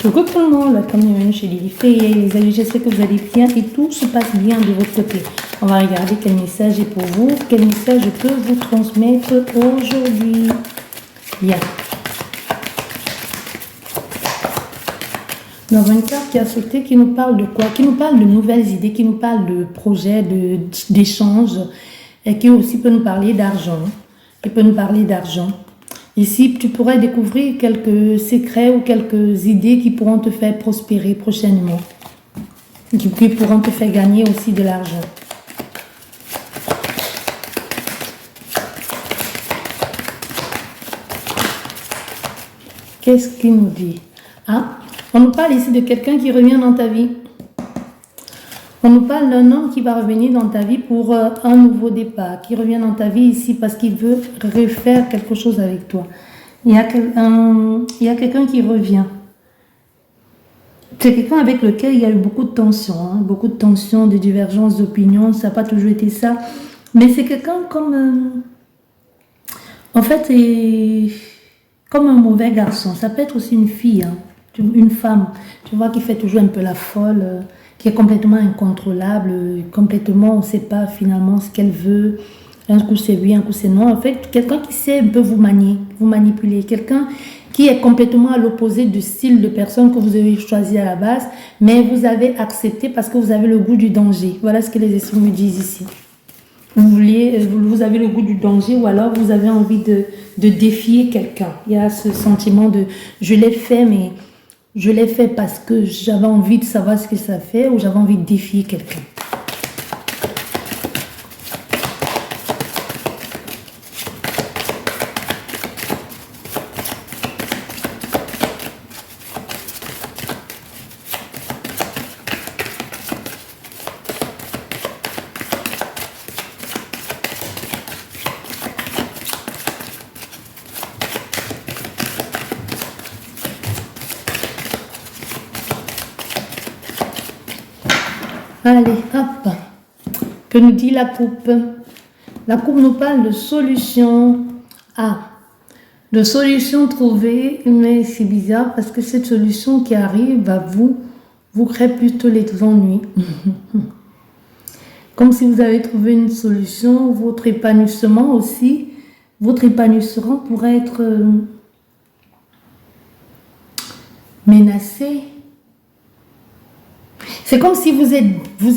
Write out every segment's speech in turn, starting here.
Coucou tout le monde, bienvenue chez Lily Fay. Les amis, j'espère que vous allez bien et tout se passe bien de votre côté. On va regarder quel message est pour vous, quel message je peux vous transmettre aujourd'hui. Bien. Dans une carte qui a sauté, qui nous parle de quoi? Qui nous parle de nouvelles idées, qui nous parle de projets, d'échanges, et qui aussi peut nous parler d'argent. Qui peut nous parler d'argent. Ici, tu pourrais découvrir quelques secrets ou quelques idées qui pourront te faire prospérer prochainement. Qui pourront te faire gagner aussi de l'argent. Qu'est-ce qu'il nous dit? Ah, on nous parle ici de quelqu'un qui revient dans ta vie. On nous parle d'un homme qui va revenir dans ta vie pour un nouveau départ, qui revient dans ta vie ici parce qu'il veut refaire quelque chose avec toi. Il y a quelqu'un qui revient. C'est quelqu'un avec lequel il y a eu beaucoup de tensions, beaucoup de tensions, de divergences d'opinion, ça n'a pas toujours été ça. Mais c'est quelqu'un comme... en fait, c'est comme un mauvais garçon. Ça peut être aussi une fille, une femme, tu vois, qui fait toujours un peu la folle, qui est complètement incontrôlable, complètement, on ne sait pas finalement ce qu'elle veut. Un coup c'est oui, un coup c'est non. En fait, quelqu'un qui sait un peu vous manier, vous manipuler. Quelqu'un qui est complètement à l'opposé du style de personne que vous avez choisi à la base, mais vous avez accepté parce que vous avez le goût du danger. Voilà ce que les esprits me disent ici. Vous avez le goût du danger ou alors vous avez envie de défier quelqu'un. Il y a ce sentiment de je l'ai fait, mais je l'ai fait parce que j'avais envie de savoir ce que ça fait ou j'avais envie de défier quelqu'un. Allez, hop. Que nous dit la coupe? La coupe nous parle de solutions. Ah, de solutions trouvées, mais c'est bizarre parce que cette solution qui arrive va vous créer plutôt les ennuis. Comme si vous avez trouvé une solution, votre épanouissement aussi, votre épanouissement pourrait être menacé. C'est comme si vous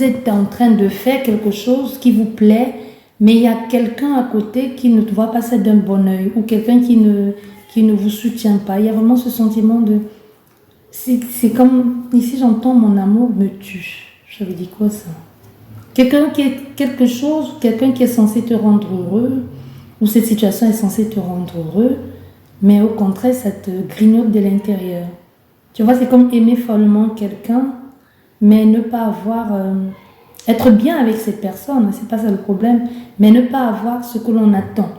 êtes en train de faire quelque chose qui vous plaît, mais il y a quelqu'un à côté qui ne te voit pas ça d'un bon oeil, ou quelqu'un qui ne vous soutient pas. Il y a vraiment ce sentiment de... C'est comme... Ici, j'entends mon amour me tue. Ça veut dire quoi ça? Quelqu'un qui est quelque chose, quelqu'un qui est censé te rendre heureux, ou cette situation est censée te rendre heureux, mais au contraire, ça te grignote de l'intérieur. Tu vois, c'est comme aimer follement quelqu'un, mais ne pas avoir, être bien avec cette personne, c'est pas ça le problème, mais ne pas avoir ce que l'on attend.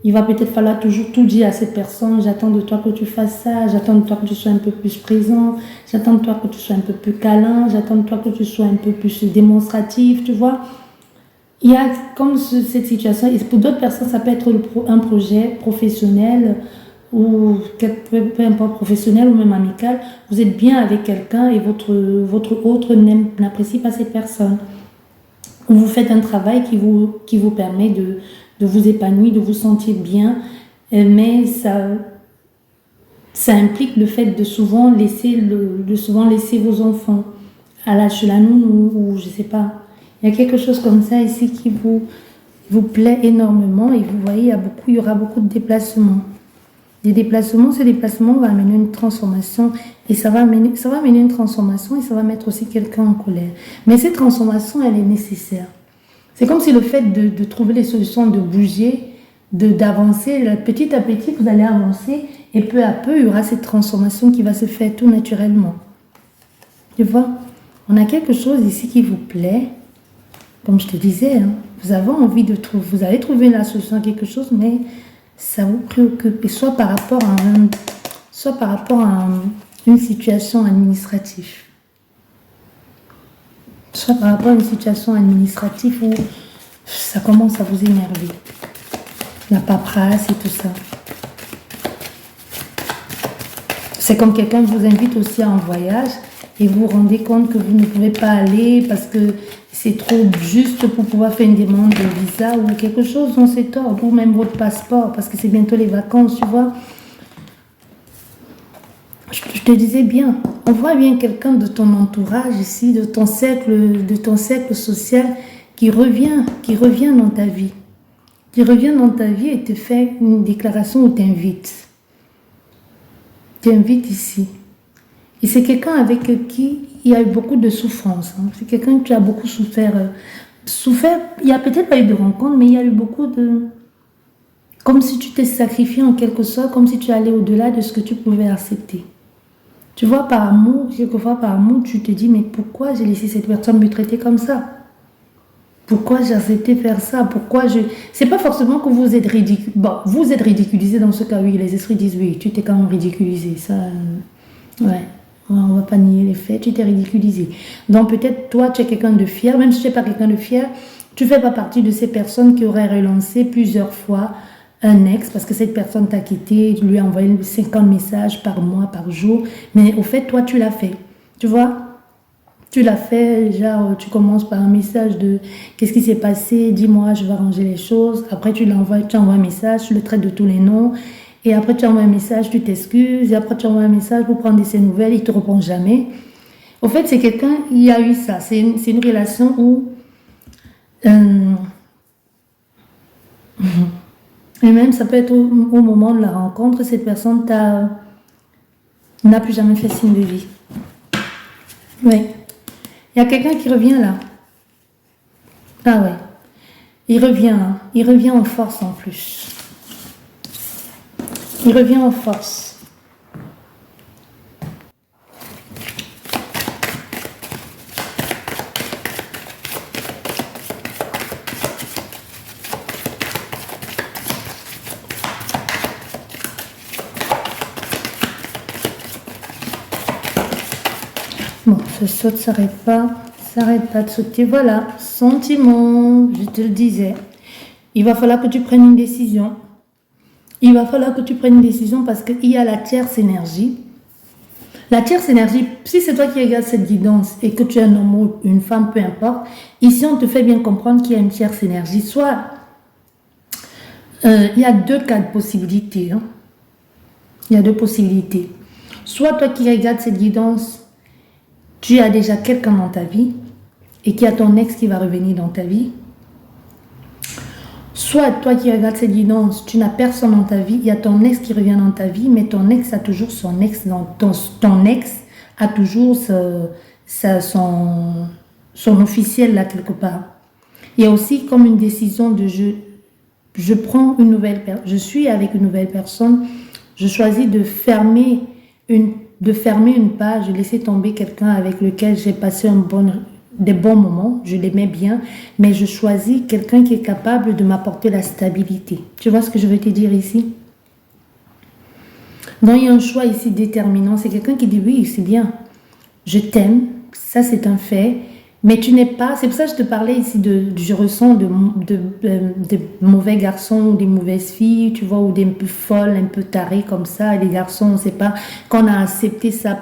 Il va peut-être falloir toujours tout dire à cette personne, j'attends de toi que tu fasses ça, j'attends de toi que tu sois un peu plus présent, j'attends de toi que tu sois un peu plus câlin, j'attends de toi que tu sois un peu plus démonstratif, tu vois. Il y a comme cette situation, et pour d'autres personnes, ça peut être un projet professionnel, ou peu importe professionnel ou même amical, vous êtes bien avec quelqu'un et votre autre n'apprécie pas cette personne. Ou vous faites un travail qui vous permet de vous épanouir, de vous sentir bien, mais ça implique le fait de souvent laisser vos enfants chez la nounou ou je sais pas. Il y a quelque chose comme ça ici qui vous plaît énormément et vous voyez, il y aura beaucoup de déplacements. Ces déplacements vont amener une transformation et ça va amener une transformation et ça va mettre aussi quelqu'un en colère. Mais cette transformation, elle est nécessaire. C'est comme si le fait de trouver les solutions, de bouger, d'avancer, petit à petit, vous allez avancer et peu à peu, il y aura cette transformation qui va se faire tout naturellement. Tu vois, on a quelque chose ici qui vous plaît. Comme je te disais, vous allez trouver la solution à quelque chose, mais ça vous préoccupe, soit par rapport à une situation administrative. Soit par rapport à une situation administrative où ça commence à vous énerver. La paperasse et tout ça. C'est comme quelqu'un vous invite aussi en voyage et vous vous rendez compte que vous ne pouvez pas aller parce que c'est trop juste pour pouvoir faire une demande de visa ou quelque chose dans cet ordre, ou même votre passeport parce que c'est bientôt les vacances, tu vois. Je te disais bien, on voit bien quelqu'un de ton entourage ici, de ton cercle social qui revient dans ta vie. Qui revient dans ta vie et te fait une déclaration ou t'invite. T'invite ici. Et c'est quelqu'un avec qui il y a eu beaucoup de souffrance. Hein. C'est quelqu'un qui a beaucoup souffert. Il n'y a peut-être pas eu de rencontre, mais il y a eu beaucoup de... Comme si tu t'es sacrifié en quelque sorte, comme si tu allais au-delà de ce que tu pouvais accepter. Tu vois, par amour, quelquefois par amour, tu te dis, mais pourquoi j'ai laissé cette personne me traiter comme ça? Pourquoi j'ai accepté faire ça? Pourquoi je... C'est pas forcément que vous êtes ridicule. Bon, vous êtes ridiculisé dans ce cas, oui. Les esprits disent, oui, tu t'es quand même ridiculisé. Ça, ouais. On va pas nier les faits, tu t'es ridiculisé. Donc peut-être toi, tu es quelqu'un de fier. Même si tu n'es pas quelqu'un de fier, tu fais pas partie de ces personnes qui auraient relancé plusieurs fois un ex parce que cette personne t'a quitté, tu lui as envoyé 50 messages par mois, par jour. Mais au fait, toi, tu l'as fait. Tu vois? Tu l'as fait, genre, tu commences par un message de qu'est-ce qui s'est passé, dis-moi, je vais arranger les choses. Après, tu envoies un message, tu le traites de tous les noms. Et après, tu envoies un message, tu t'excuses. Et après, tu envoies un message pour prendre de ses nouvelles, il ne te répond jamais. Au fait, c'est quelqu'un, il y a eu ça. C'est une relation où... et même, ça peut être au moment de la rencontre, cette personne n'a plus jamais fait signe de vie. Oui. Il y a quelqu'un qui revient là. Ah ouais. Il revient, hein. Il revient en force en plus. Il revient en force. Bon, ce saute s'arrête pas de sauter. Voilà, sentiment, je te le disais. Il va falloir que tu prennes une décision. Il va falloir que tu prennes une décision parce qu'il y a la tierce énergie. La tierce énergie, si c'est toi qui regardes cette guidance et que tu es un homme ou une femme, peu importe, ici on te fait bien comprendre qu'il y a une tierce énergie. Soit, il y a deux cas de possibilités. Hein. Il y a deux possibilités. Soit toi qui regardes cette guidance, tu as déjà quelqu'un dans ta vie et qu'il y a ton ex qui va revenir dans ta vie. Soit toi qui regardes cette guidance, tu n'as personne dans ta vie, il y a ton ex qui revient dans ta vie, mais ton ex a toujours son ex, ton ex a toujours son officiel là quelque part. Il y a aussi comme une décision de je prends une nouvelle personne, je suis avec une nouvelle personne, je choisis de fermer une page, de laisser tomber quelqu'un avec lequel j'ai passé des bons moments, je l'aimais bien, mais je choisis quelqu'un qui est capable de m'apporter la stabilité. Tu vois ce que je veux te dire ici? Donc il y a un choix ici déterminant, c'est quelqu'un qui dit oui, c'est bien, je t'aime, ça c'est un fait, mais tu n'es pas, c'est pour ça que je te parlais ici je ressens de mauvais garçons ou des mauvaises filles, tu vois, ou des un peu folles, un peu tarées comme ça, les garçons, on ne sait pas, qu'on a accepté ça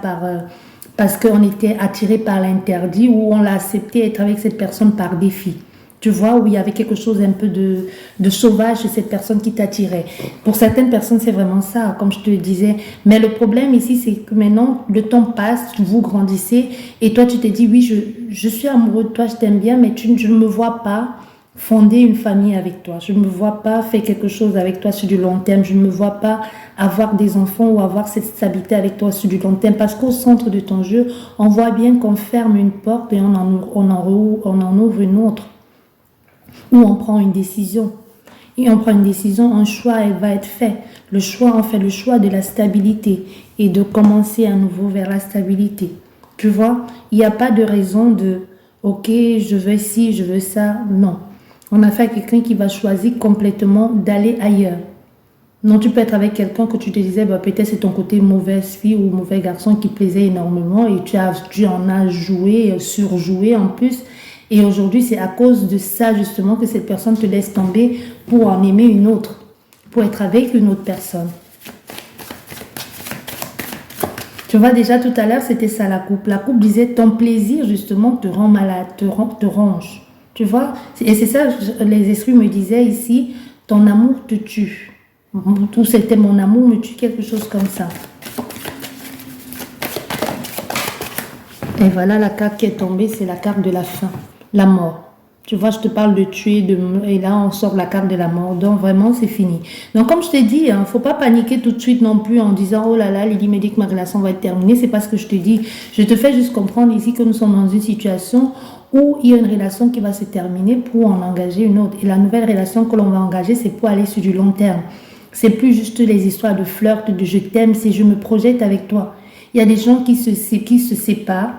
parce qu'on était attiré par l'interdit ou on l'a accepté être avec cette personne par défi. Tu vois, où il y avait quelque chose un peu de sauvage chez cette personne qui t'attirait. Pour certaines personnes, c'est vraiment ça, comme je te le disais. Mais le problème ici, c'est que maintenant, le temps passe, vous grandissez et toi, tu te dis, oui, je suis amoureux de toi, je t'aime bien, mais je ne me vois pas fonder une famille avec toi. Je ne me vois pas faire quelque chose avec toi sur du long terme. Je ne me vois pas avoir des enfants ou avoir cette stabilité avec toi sur du long terme. Parce qu'au centre de ton jeu, on voit bien qu'on ferme une porte et on en ouvre une autre. Ou on prend une décision. Et on prend une décision, un choix, elle va être fait. Le choix, on fait le choix de la stabilité et de commencer à nouveau vers la stabilité. Tu vois, il n'y a pas de raison de « ok, je veux ci, je veux ça ». Non. On a fait quelqu'un qui va choisir complètement d'aller ailleurs. Non, tu peux être avec quelqu'un que tu te disais, bah, peut-être c'est ton côté mauvaise fille ou mauvais garçon qui plaisait énormément et tu en as joué, surjoué en plus. Et aujourd'hui, c'est à cause de ça justement que cette personne te laisse tomber pour en aimer une autre, pour être avec une autre personne. Tu vois, déjà tout à l'heure, c'était ça la coupe. La coupe disait ton plaisir, justement, te rend malade, te ronge. Tu vois? Et c'est ça, les esprits me disaient ici, ton amour te tue. Tout c'était mon amour me tue, quelque chose comme ça. Et voilà la carte qui est tombée, c'est la carte de la fin, la mort. Tu vois, je te parle de tuer, et là on sort la carte de la mort. Donc vraiment, c'est fini. Donc comme je t'ai dit, il ne faut pas paniquer tout de suite non plus en disant oh là là, Lydie me dit que ma relation va être terminée. C'est pas ce que je te dis. Je te fais juste comprendre ici que nous sommes dans une situation où il y a une relation qui va se terminer pour en engager une autre. Et la nouvelle relation que l'on va engager, c'est pour aller sur du long terme. C'est plus juste les histoires de flirt, de je t'aime, c'est je me projette avec toi. Il y a des gens qui se séparent,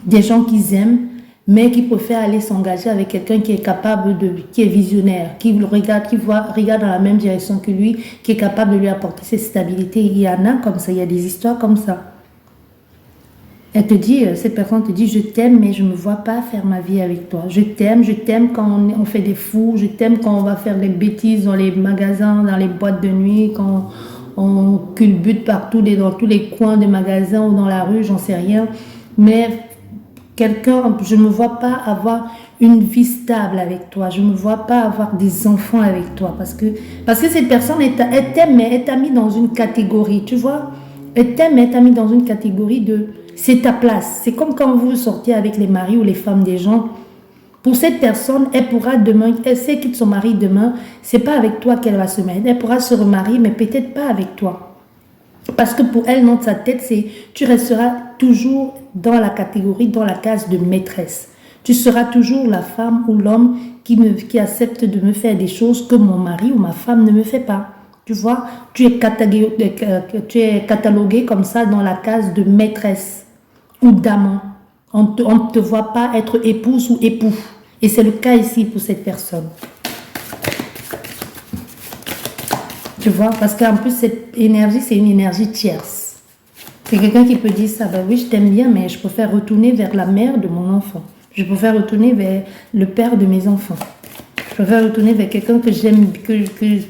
des gens qui aiment, mais qui préfèrent aller s'engager avec quelqu'un qui est capable qui est visionnaire, qui regarde dans la même direction que lui, qui est capable de lui apporter cette stabilité. Il y en a comme ça, il y a des histoires comme ça. Elle te dit, cette personne te dit, je t'aime, mais je ne me vois pas faire ma vie avec toi. Je t'aime quand on fait des fous, je t'aime quand on va faire des bêtises dans les magasins, dans les boîtes de nuit, quand on culbute partout, dans tous les coins des magasins ou dans la rue, j'en sais rien. Mais je ne me vois pas avoir une vie stable avec toi. Je ne me vois pas avoir des enfants avec toi. Parce que cette personne, elle t'aime, mais elle t'a mis dans une catégorie, tu vois. Elle t'aime, mais elle t'a mis dans une catégorie de... C'est ta place. C'est comme quand vous sortez avec les maris ou les femmes des gens. Pour cette personne, elle pourra demain, elle sait quitte son mari demain, c'est pas avec toi qu'elle va se mettre. Elle pourra se remarier, mais peut-être pas avec toi. Parce que pour elle, dans sa tête, tu resteras toujours dans la catégorie, dans la case de maîtresse. Tu seras toujours la femme ou l'homme qui accepte de me faire des choses que mon mari ou ma femme ne me fait pas. Tu vois, tu es catalogué comme ça dans la case de maîtresse ou d'amant. On ne te voit pas être épouse ou époux. Et c'est le cas ici pour cette personne. Tu vois, parce qu'en plus, cette énergie, c'est une énergie tierce. C'est quelqu'un qui peut dire ça, ben oui, je t'aime bien, mais je préfère retourner vers la mère de mon enfant. Je préfère retourner vers le père de mes enfants. Je préfère retourner vers quelqu'un que j'aime,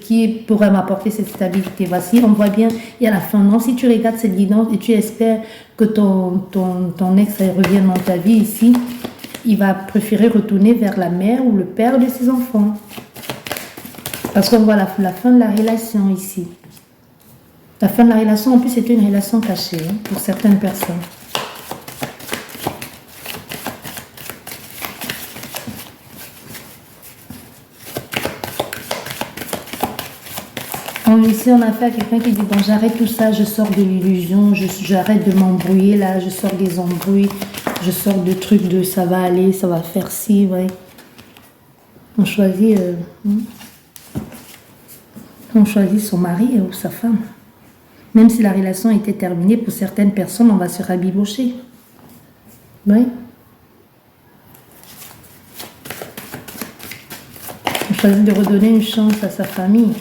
qui pourrait m'apporter cette stabilité. Voici, on voit bien, il y a la fin. Non, si tu regardes cette guidance et tu espères que ton ex revienne dans ta vie ici, il va préférer retourner vers la mère ou le père de ses enfants. Parce qu'on voit la fin de la relation ici. La fin de la relation, en plus, c'est une relation cachée pour certaines personnes. Ici, on a fait à quelqu'un qui dit, bon, j'arrête tout ça, je sors de l'illusion, j'arrête de m'embrouiller, là, je sors des embrouilles, je sors de trucs de ça va aller, ça va faire ci, ouais. On choisit son mari ou sa femme. Même si la relation était terminée, pour certaines personnes, on va se rabibocher. Oui. On choisit de redonner une chance à sa famille.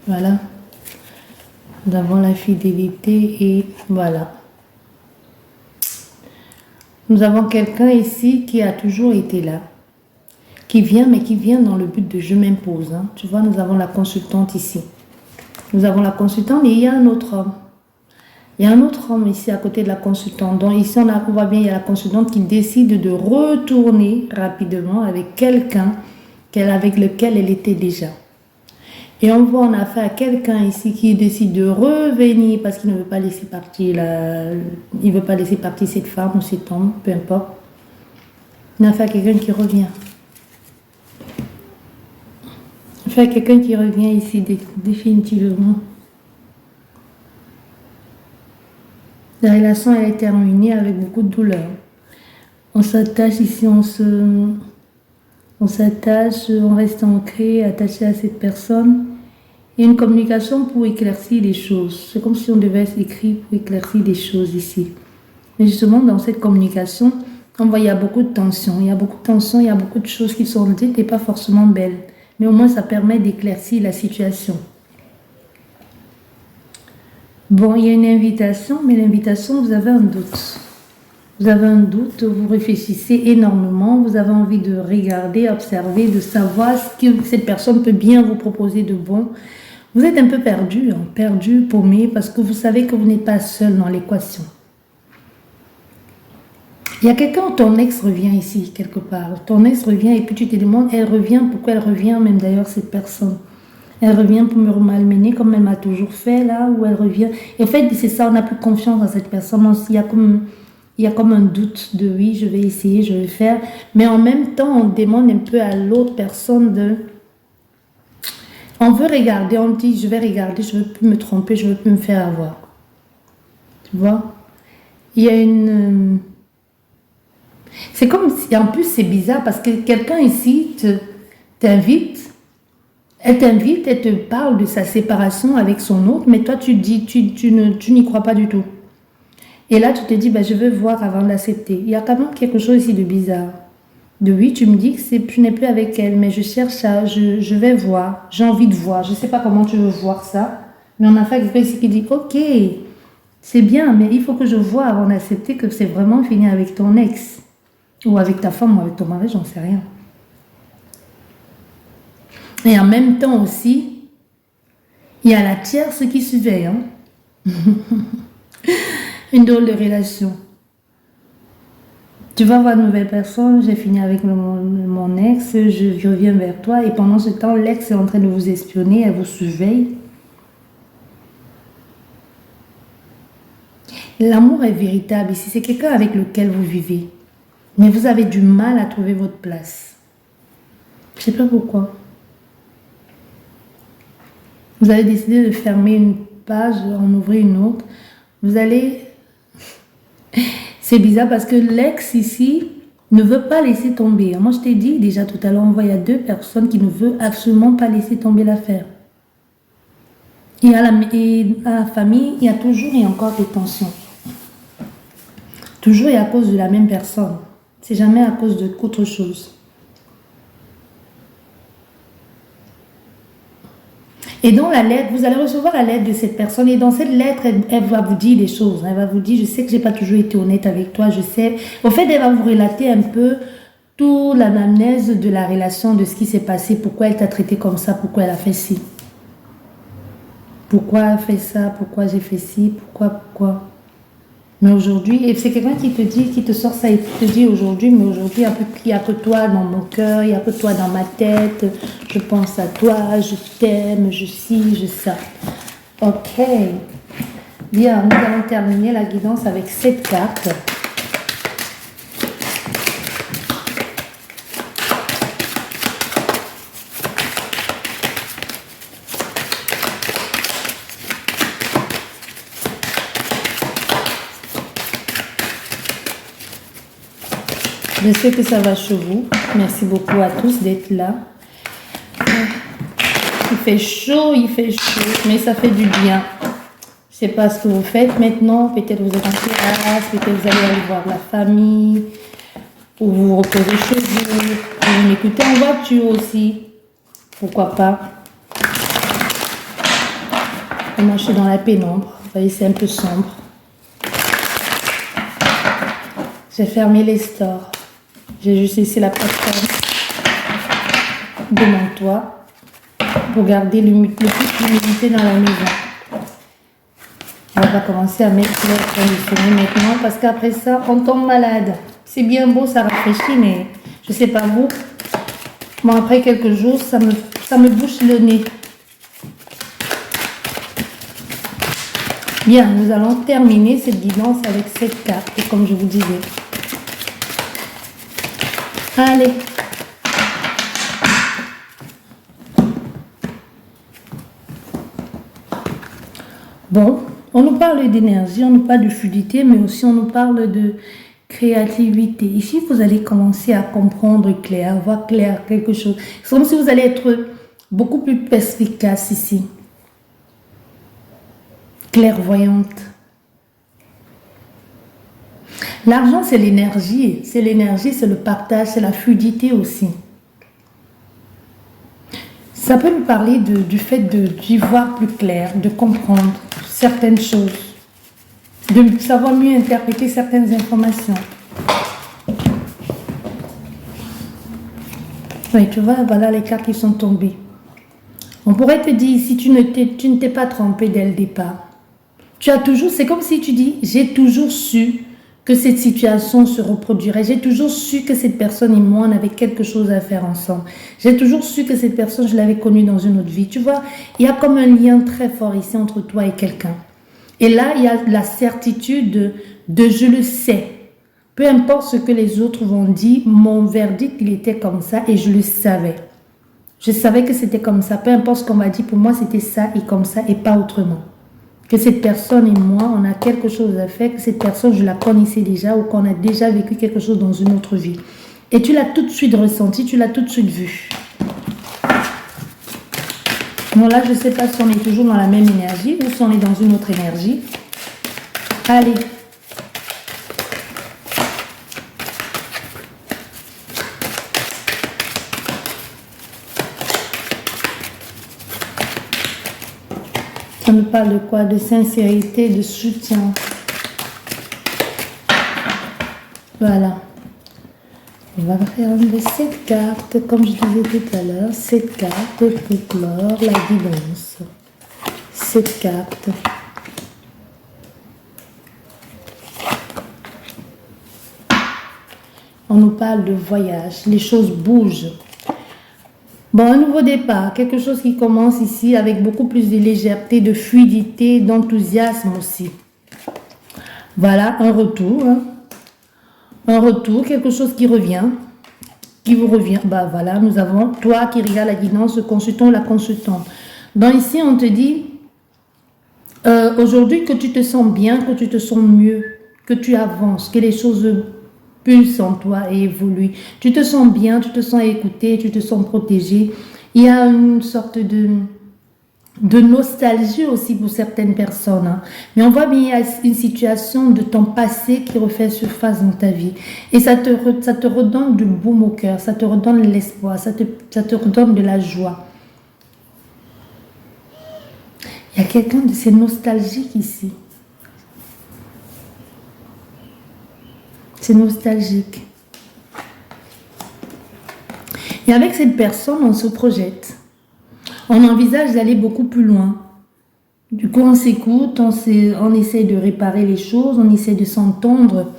Voilà. Nous avons la fidélité et voilà. Nous avons quelqu'un ici qui a toujours été là. Qui vient, mais qui vient dans le but de je m'impose. Hein. Tu vois, nous avons la consultante ici. Nous avons la consultante et il y a un autre homme. Il y a un autre homme ici à côté de la consultante. Donc ici, on voit bien, il y a la consultante qui décide de retourner rapidement avec quelqu'un avec lequel elle était déjà. Et on voit, on a affaire à quelqu'un ici qui décide de revenir parce qu'il ne veut pas laisser partir il veut pas laisser partir cette femme ou cet homme, peu importe. On a affaire à quelqu'un qui revient. On a affaire à quelqu'un qui revient ici définitivement. La relation elle est terminée avec beaucoup de douleur. On s'attache ici, on s'attache, on reste ancré, attaché à cette personne. Il y a une communication pour éclaircir les choses. C'est comme si on devait s'écrire pour éclaircir des choses ici. Mais justement, dans cette communication, On voit, il y a beaucoup de tensions. Il y a beaucoup de tensions, il y a beaucoup de choses qui sont dites et pas forcément belles. Mais au moins, ça permet d'éclaircir la situation. Bon, il y a une invitation, mais l'invitation, vous avez un doute. Vous avez un doute, vous réfléchissez énormément, vous avez envie de regarder, observer, de savoir ce que cette personne peut bien vous proposer de bon. Vous êtes un peu perdu, perdu, paumé, parce que vous savez que vous n'êtes pas seul dans l'équation. Il y a quelqu'un, ton ex revient ici, quelque part. Ton ex revient et puis tu te demandes, elle revient, pourquoi elle revient même d'ailleurs cette personne? Elle revient pour me malmener comme elle m'a toujours fait là, ou elle revient. Et en fait, c'est ça, on n'a plus confiance dans cette personne. Il y a comme un doute de oui, je vais essayer, je vais faire. Mais en même temps, on demande un peu à l'autre personne de... On veut regarder, on dit, je vais regarder, je ne veux plus me tromper, je ne veux plus me faire avoir. Tu vois? Il y a une... C'est comme si, en plus c'est bizarre parce que quelqu'un ici t'invite, elle te parle de sa séparation avec son autre, mais toi tu dis, tu n'y crois pas du tout. Et là tu te dis, je veux voir avant de l'accepter. Il y a quand même quelque chose ici de bizarre. De oui, tu me dis que je n'ai plus avec elle, mais je cherche ça, je vais voir, j'ai envie de voir. Je ne sais pas comment tu veux voir ça, mais on a fait quelqu'un ici qui dit, ok, c'est bien, mais il faut que je vois avant d'accepter que c'est vraiment fini avec ton ex. Ou avec ta femme ou avec ton mari, j'en sais rien. Et en même temps aussi, il y a la tierce qui surveille. Une drôle de relation. Tu vas voir une nouvelle personne, j'ai fini avec mon ex, je reviens vers toi et pendant ce temps, l'ex est en train de vous espionner, elle vous surveille. L'amour est véritable ici, c'est quelqu'un avec lequel vous vivez. Mais vous avez du mal à trouver votre place. Je ne sais pas pourquoi. Vous avez décidé de fermer une page, en ouvrir une autre. Vous allez... C'est bizarre parce que l'ex ici ne veut pas laisser tomber. Moi, je t'ai dit déjà tout à l'heure, on voit, il y a deux personnes qui ne veulent absolument pas laisser tomber l'affaire. Et à la famille, il y a toujours et encore des tensions. Toujours et à cause de la même personne. C'est jamais à cause d'autre chose. Et dans la lettre, vous allez recevoir la lettre de cette personne. Et dans cette lettre, elle va vous dire des choses. Elle va vous dire, je sais que je n'ai pas toujours été honnête avec toi. Je sais. Au fait, elle va vous relater un peu toute l'anamnèse de la relation, de ce qui s'est passé. Pourquoi elle t'a traité comme ça. Pourquoi elle a fait ci. Pourquoi elle fait ça. Pourquoi j'ai fait ci. Pourquoi. Mais aujourd'hui, et c'est quelqu'un qui te dit, qui te sort ça et qui te dit aujourd'hui, mais aujourd'hui, il n'y a que toi dans mon cœur, il n'y a que toi dans ma tête, je pense à toi, je t'aime, je ci, je ça. Ok. Bien, nous allons terminer la guidance avec cette carte. Je sais que ça va chez vous. Merci beaucoup à tous d'être là. Il fait chaud, mais ça fait du bien. Je ne sais pas ce que vous faites maintenant. Peut-être vous êtes en terrasse, peut-être vous allez aller voir la famille, ou vous vous reposez chez vous, vous m'écoutez en voiture aussi. Pourquoi pas. Et moi, je suis dans la pénombre. Vous voyez, c'est un peu sombre. J'ai fermé les stores. J'ai juste laissé la plateforme de mon toit pour garder le plus d'humidité dans la maison. On va commencer à mettre l'air conditionné maintenant parce qu'après ça, on tombe malade. C'est bien beau, ça rafraîchit, mais je ne sais pas vous. Bon, après quelques jours, ça me bouche le nez. Bien, nous allons terminer cette guidance avec cette carte, comme je vous disais. Allez. Bon, on nous parle d'énergie, on nous parle de fluidité, mais aussi on nous parle de créativité. Ici, vous allez commencer à comprendre clair, à voir clair quelque chose. C'est comme si vous allez être beaucoup plus perspicace ici. Clairvoyante. L'argent, c'est l'énergie, c'est le partage, c'est la fluidité aussi. Ça peut nous parler du fait d'y voir plus clair, de comprendre certaines choses, de savoir mieux interpréter certaines informations. Oui, tu vois, voilà les cartes qui sont tombées. On pourrait te dire, si tu ne t'es pas trompé dès le départ, tu as toujours, c'est comme si tu dis, j'ai toujours su que cette situation se reproduirait. J'ai toujours su que cette personne et moi, on avait quelque chose à faire ensemble. J'ai toujours su que cette personne, je l'avais connue dans une autre vie. Tu vois, il y a comme un lien très fort ici entre toi et quelqu'un. Et là, il y a la certitude de je le sais. Peu importe ce que les autres vont dire, mon verdict, il était comme ça et je le savais. Je savais que c'était comme ça. Peu importe ce qu'on m'a dit, pour moi, c'était ça et comme ça et pas autrement. Que cette personne et moi, on a quelque chose à faire, que cette personne, je la connaissais déjà ou qu'on a déjà vécu quelque chose dans une autre vie. Et tu l'as tout de suite ressenti, tu l'as tout de suite vu. Bon, là, je ne sais pas si on est toujours dans la même énergie ou si on est dans une autre énergie. Allez. Ça me parle de quoi? De sincérité, de soutien. Voilà. On va faire cette carte, comme je disais tout à l'heure, cette carte pour clore la guidance. Cette carte. On nous parle de voyage, les choses bougent. Bon, un nouveau départ, quelque chose qui commence ici avec beaucoup plus de légèreté, de fluidité, d'enthousiasme aussi. Voilà, un retour. Un retour, quelque chose qui revient. Qui vous revient. Bah voilà, nous avons toi qui regarde la guidance, le consultant ou la consultante. Donc ici, on te dit, aujourd'hui que tu te sens bien, que tu te sens mieux, que tu avances, que les choses pulse en toi et évolue. Tu te sens bien, tu te sens écouté, tu te sens protégé. Il y a une sorte de nostalgie aussi pour certaines personnes. Hein. Mais on voit bien il y a une situation de ton passé qui refait surface dans ta vie. Et ça te redonne du baume au cœur, ça te redonne l'espoir, ça te redonne de la joie. Il y a quelqu'un de ces nostalgiques ici. C'est nostalgique. Et avec cette personne, on se projette. On envisage d'aller beaucoup plus loin. Du coup, on s'écoute, on essaie de réparer les choses, on essaie de s'entendre.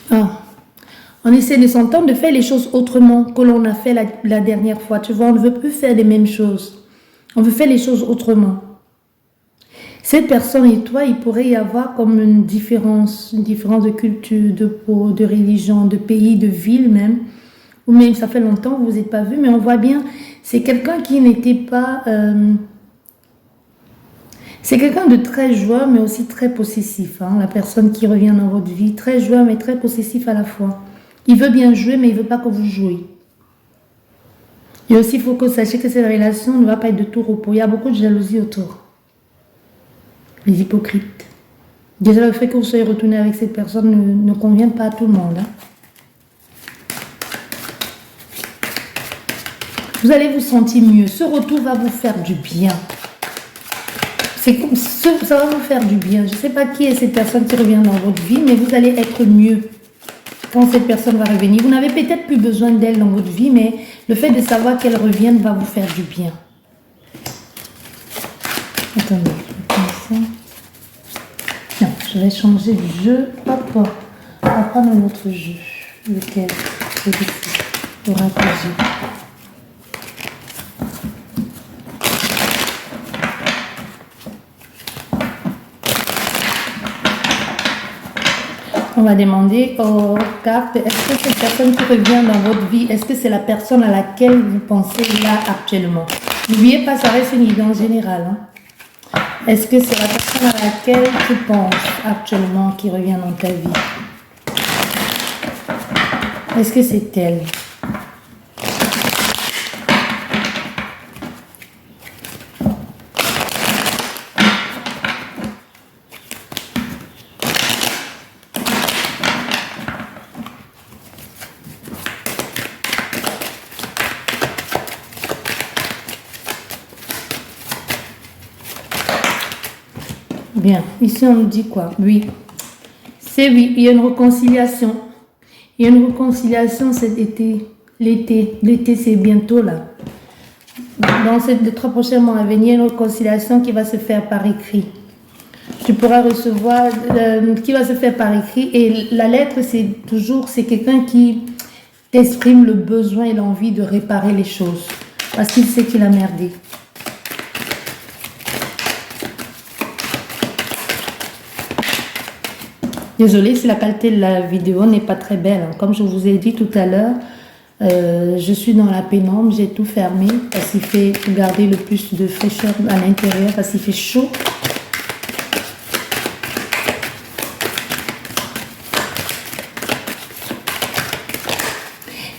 On essaie de s'entendre, de faire les choses autrement que l'on a fait la dernière fois. Tu vois, on ne veut plus faire les mêmes choses. On veut faire les choses autrement. Cette personne et toi, il pourrait y avoir comme une différence de culture, de peau, de religion, de pays, de ville même. Ou même, ça fait longtemps que vous ne vous êtes pas vus, mais on voit bien, c'est quelqu'un qui n'était pas... c'est quelqu'un de très joueur, mais aussi très possessif. Hein, la personne qui revient dans votre vie, très joueur, mais très possessif à la fois. Il veut bien jouer, mais il ne veut pas que vous jouiez. Et aussi, il faut que vous sachiez que cette relation ne va pas être de tout repos. Il y a beaucoup de jalousie autour. Les hypocrites. Déjà, le fait que vous soyez retourné avec cette personne ne convient pas à tout le monde. Hein. Vous allez vous sentir mieux. Ce retour va vous faire du bien. Ça va vous faire du bien. Je ne sais pas qui est cette personne qui revient dans votre vie, mais vous allez être mieux quand cette personne va revenir. Vous n'avez peut-être plus besoin d'elle dans votre vie, mais le fait de savoir qu'elle revienne va vous faire du bien. Attendez, je vais ça. Non, je vais changer de jeu. Hop, on va prendre un autre jeu. Lequel? Oracle J. On va demander aux cartes, est-ce que cette personne qui revient dans votre vie, est-ce que c'est la personne à laquelle vous pensez là actuellement? N'oubliez pas, ça reste une idée en général. Hein. Est-ce que c'est la personne à laquelle tu penses actuellement qui revient dans ta vie? Est-ce que c'est elle? Bien. Ici, on nous dit quoi? Oui. C'est oui. Il y a une réconciliation. Il y a une réconciliation cet été. L'été, c'est bientôt là. Dans les 3 prochains mois à venir, une réconciliation qui va se faire par écrit. Tu pourras recevoir, qui va se faire par écrit. Et la lettre, c'est quelqu'un qui t'exprime le besoin et l'envie de réparer les choses. Parce qu'il sait qu'il a merdé. Désolée si la qualité de la vidéo n'est pas très belle. Comme je vous ai dit tout à l'heure, je suis dans la pénombre, j'ai tout fermé parce qu'il fait garder le plus de fraîcheur à l'intérieur parce qu'il fait chaud.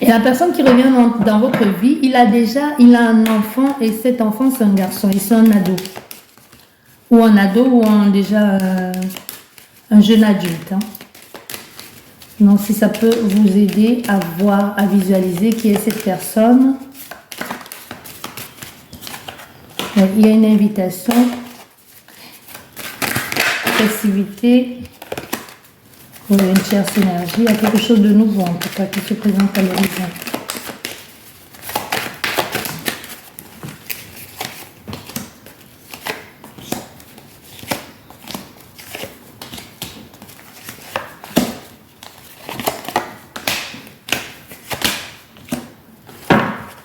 Et la personne qui revient dans votre vie, il a un enfant et cet enfant c'est un garçon et c'est un ado. Ou un ado ou déjà un jeune adulte. Hein. Donc si ça peut vous aider à voir, à visualiser qui est cette personne. Il y a une invitation, festivité. Une tierce énergie, il y a quelque chose de nouveau en tout cas qui se présente à l'horizon.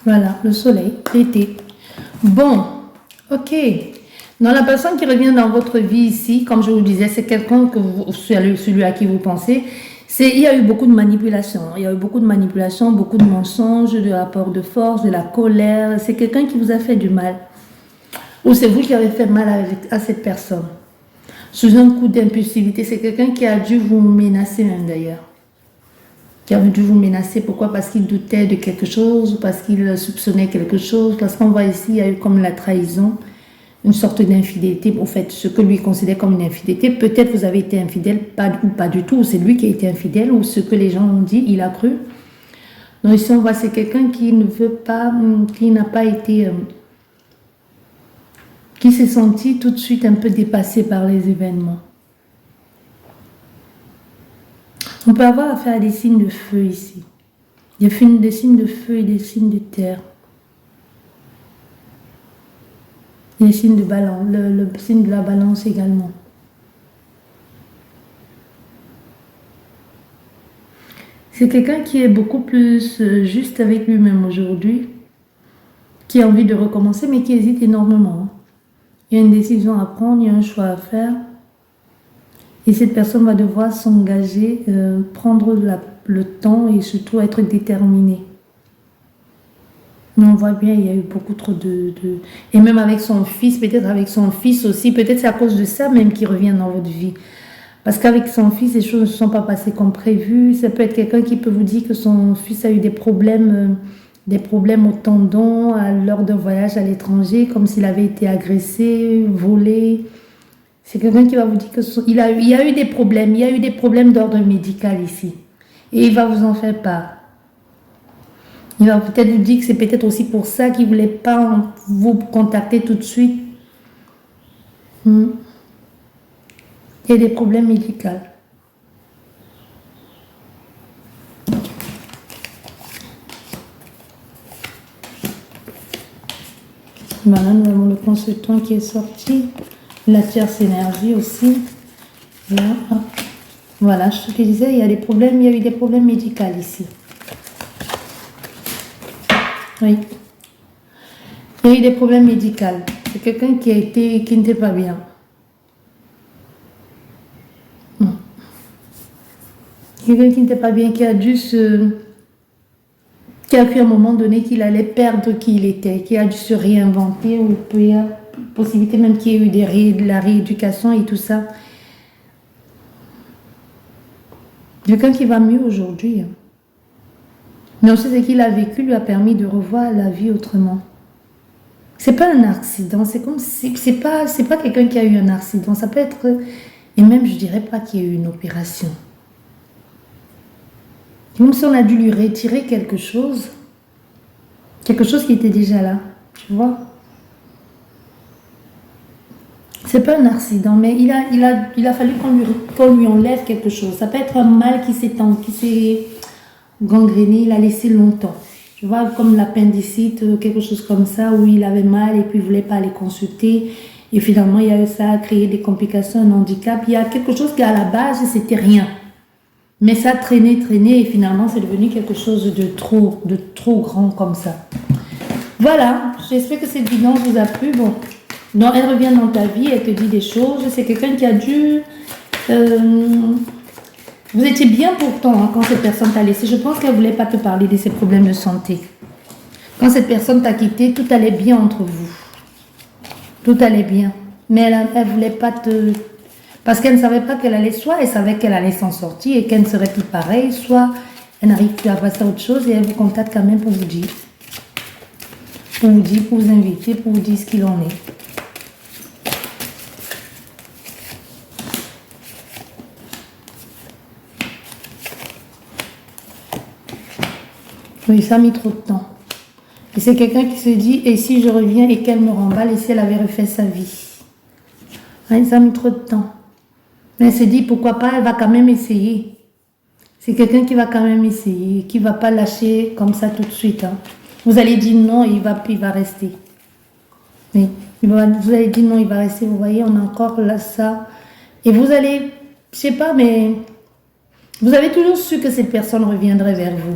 Voilà, le soleil, l'été. Bon, ok. Dans la personne qui revient dans votre vie ici, comme je vous disais, c'est quelqu'un celui à qui vous pensez. Il y a eu beaucoup de manipulation. Il y a eu beaucoup de manipulation, beaucoup de mensonges, de rapports de force, de la colère. C'est quelqu'un qui vous a fait du mal. Ou c'est vous qui avez fait mal à cette personne. Sous un coup d'impulsivité, c'est quelqu'un qui a dû vous menacer même d'ailleurs. Qui a dû vous menacer. Pourquoi? Parce qu'il doutait de quelque chose, parce qu'il soupçonnait quelque chose. Parce qu'on voit ici, il y a eu comme la trahison. Une sorte d'infidélité, au fait, ce que lui considère comme une infidélité. Peut-être vous avez été infidèle, ou pas du tout, c'est lui qui a été infidèle, ou ce que les gens ont dit, il a cru. Donc ici, on voit, c'est quelqu'un qui ne veut pas, qui n'a pas été, qui s'est senti tout de suite un peu dépassé par les événements. On peut avoir affaire à des signes de feu ici. Des signes de feu et des signes de terre. Les signes de balance, le signe de la balance également. C'est quelqu'un qui est beaucoup plus juste avec lui-même aujourd'hui, qui a envie de recommencer, mais qui hésite énormément. Il y a une décision à prendre, il y a un choix à faire. Et cette personne va devoir s'engager, prendre le temps et surtout être déterminée. Mais on voit bien, il y a eu beaucoup trop Et même avec son fils, peut-être avec son fils aussi, peut-être c'est à cause de ça même qu'il revient dans votre vie. Parce qu'avec son fils, les choses ne se sont pas passées comme prévu. Ça peut être quelqu'un qui peut vous dire que son fils a eu des problèmes au tendon lors d'un voyage à l'étranger, comme s'il avait été agressé, volé. C'est quelqu'un qui va vous dire qu'il y a eu des problèmes d'ordre médical ici. Et il va vous en faire part. Il va peut-être vous dire que c'est peut-être aussi pour ça qu'il ne voulait pas vous contacter tout de suite. Il y a des problèmes médicaux. Voilà, nous avons le consultant qui est sorti. La tierce énergie aussi. Voilà, ce que je disais, il y a eu des problèmes médicaux ici. Oui. Il y a eu des problèmes médicaux. C'est quelqu'un qui n'était pas bien. Quelqu'un qui n'était pas bien, qui a cru à un moment donné qu'il allait perdre qui il était, qui a dû se réinventer, ou il y a possibilité même qu'il y ait eu de la rééducation et tout ça. Quelqu'un qui va mieux aujourd'hui. Mais on sait ce qu'il a vécu lui a permis de revoir la vie autrement. C'est pas un accident, c'est pas quelqu'un qui a eu un accident, ça peut être, et même je dirais pas qu'il y a eu une opération. Comme si on a dû lui retirer quelque chose qui était déjà là, tu vois. C'est pas un accident, mais il a fallu qu'on lui enlève quelque chose. Ça peut être un mal qui s'est gangréné, il a laissé longtemps. Tu vois, comme l'appendicite, quelque chose comme ça, où il avait mal et puis il voulait pas aller consulter. Et finalement, ça a créé des complications, un handicap. Il y a quelque chose qui, à la base, c'était rien. Mais ça traînait, et finalement, c'est devenu quelque chose de trop grand comme ça. Voilà, j'espère que cette vidéo vous a plu. Bon, donc elle revient dans ta vie, elle te dit des choses. C'est quelqu'un qui a dû... vous étiez bien pourtant hein, quand cette personne t'a laissé. Je pense qu'elle ne voulait pas te parler de ses problèmes de santé. Quand cette personne t'a quitté, tout allait bien entre vous. Tout allait bien. Mais elle ne voulait pas te... Parce qu'elle ne savait pas qu'elle allait... Soit elle savait qu'elle allait s'en sortir et qu'elle ne serait plus pareille, soit elle n'arrive plus à passer à autre chose et elle vous contacte quand même pour vous dire. Pour vous dire, pour vous inviter, pour vous dire ce qu'il en est. Oui, ça a mis trop de temps. Et c'est quelqu'un qui se dit, et si je reviens et qu'elle me remballe, et si elle avait refait sa vie. Oui, ça a mis trop de temps. Mais elle se dit, pourquoi pas, elle va quand même essayer. C'est quelqu'un qui va quand même essayer, qui ne va pas lâcher comme ça tout de suite. Hein. Vous allez dire non, il va rester. Oui. Vous allez dire non, il va rester. Vous voyez, on a encore là ça. Et vous allez, je sais pas, mais vous avez toujours su que cette personne reviendrait vers vous.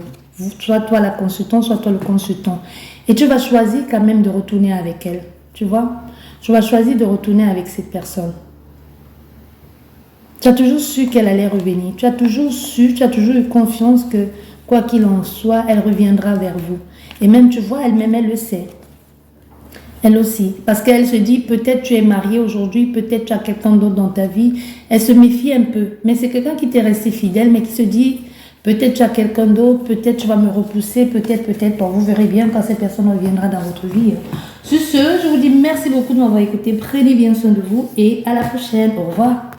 Soit toi la consultante, soit toi le consultant. Et tu vas choisir quand même de retourner avec elle. Tu vois? Tu vas choisir de retourner avec cette personne. Tu as toujours su qu'elle allait revenir. Tu as toujours su, tu as toujours eu confiance que, quoi qu'il en soit, elle reviendra vers vous. Et même, tu vois, elle-même, elle le sait. Elle aussi. Parce qu'elle se dit, peut-être tu es mariée aujourd'hui, peut-être tu as quelqu'un d'autre dans ta vie. Elle se méfie un peu. Mais c'est quelqu'un qui t'est resté fidèle, mais qui se dit, peut-être tu as quelqu'un d'autre, peut-être tu vas me repousser, peut-être. Bon, vous verrez bien quand cette personne reviendra dans votre vie. Sur ce, je vous dis merci beaucoup de m'avoir écouté. Prenez bien soin de vous et à la prochaine. Au revoir.